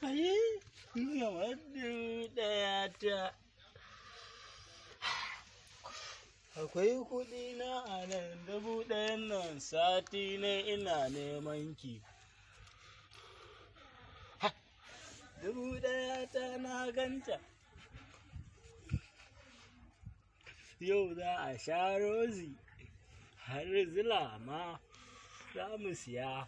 Ayi, kamar dubu ɗaya ta. Akwai kuɗi na a nan, 1000 nan sati ne ina neman ki. 1000 ta na ganta. Yau za a sha rozi, har zila ma za mu siya.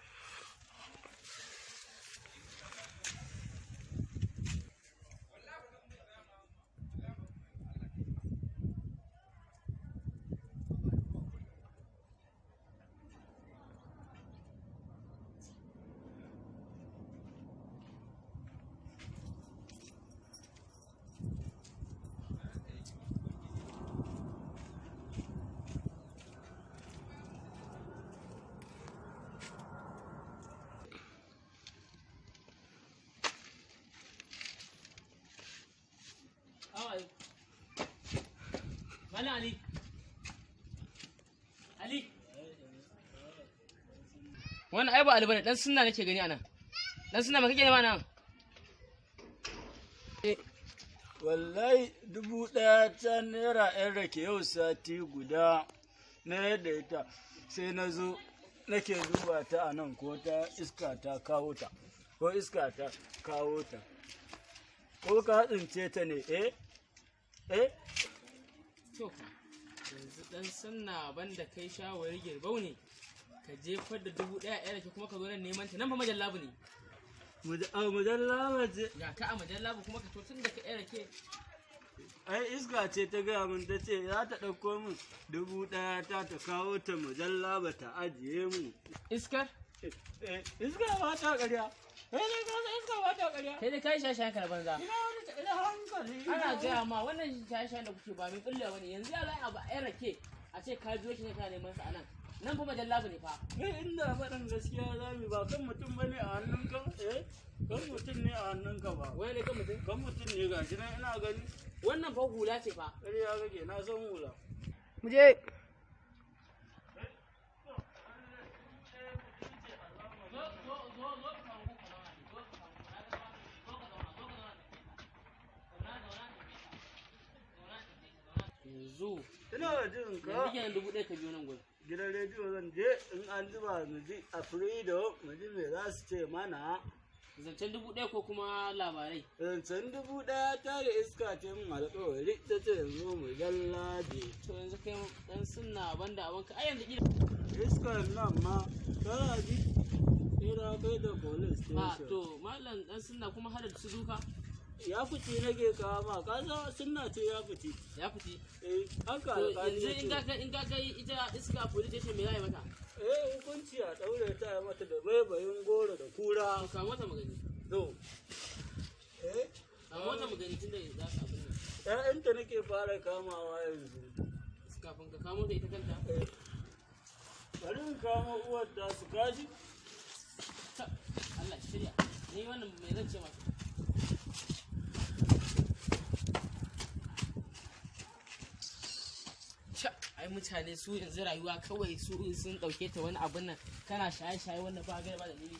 Malam Ali. Ali. Wannan ai ba Ali bane, dan sunna nake gani anan. Dan sunna me kake nema nan? Wallahi 1000 ta naira yan rake yau sati guda na yadda ita sai na zo nake duba ta a nan ko ta iska ta kawo ta ko iska ta kawo ta ko ka tsince ta ne To yanzu dan sunna banda kai shawari girbau ne ka jefar da 1000 yan rake kuma ka zo nan neman ta nan fa majallabu ne. Mujalla ce. Ga ka a majallabu kuma ka to tun da ka yan rake. Ai iska ce ta gaya min ta ce za ta ɗauko min 1000 ta kawo ta mujalla ba ta ajiye mu. Iskar? Iska ba ta ƙarya. Kai ne ka san iska ba ta ƙarya. Kai dai kai shashayen ka na banza. Ina hankali. Ana gaya ma wannan shashayen da kuke ba mai kullewa bane. Yanzu ya zai abu a yan rake a ce ka biyo shi ne kana neman sa anan. Nan fa majallabu ne fa. Inda faɗin gaskiya za mu ba kan mutum bane a hannun ka kan mutum ne a hannun ka ba. Wai ne kan mutum? Kan mutum ne gashi nan ina gani. Wannan fa hula ce fa. Ƙarya kake na san hula. Mu je. Yanzu Ina jin ka. yanzu kenan 1000 ka biyo nan gurin. Gidan rediyo zan je in an zuba mu ji a freedom mu ji me za su ce mana. Zancen 1000 ko kuma labarai. Zancen 1000 ta da iska ce min alƙawari ta ce yanzu mu jallaje. To yanzu kai dan sunna banda abin ka ai yanzu gida. Iskar nan ma kana ji ina kai da police station. To mallam dan sunna kuma har da su duka. Ya fice nake kawo ma kaza sunna ce ya fice. Ya fiti. Haka To alƙali yanzu in ka kai ita iska police station me za a yi mata? hukunci a ɗaure ta mata da baibayin goro da kura. To ka mota magani. No. Ka mota magani tunda za ka abin nan. ‘Ya'yanta nake fara kamawa yanzu. Kafin ka kamo ta ita kanta. Bari in kama uwar da su gaji. Allah shirya. Ni wannan mai zan ce masa. Ai mutane su yanzu rayuwa kawai su sun dauke ta wani abun nan kana shaye-shaye wanda ba gari ba dalili.